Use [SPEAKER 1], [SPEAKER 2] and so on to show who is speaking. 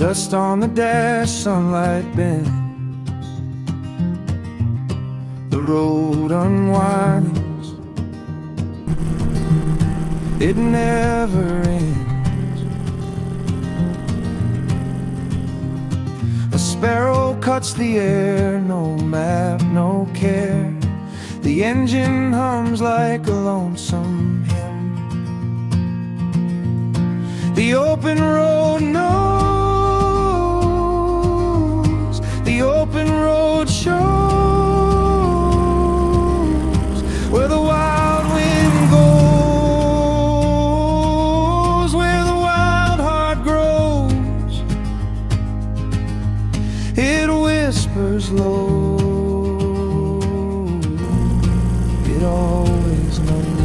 [SPEAKER 1] Dust on the dash, sunlight bends. The road unwinds, it never ends. A sparrow cuts the air, no map, no care. The engine hums like a lonesome hymn. The open road knows, the open road shows where the wild wind goes, where the wild heart grows. It whispers low, it always knows.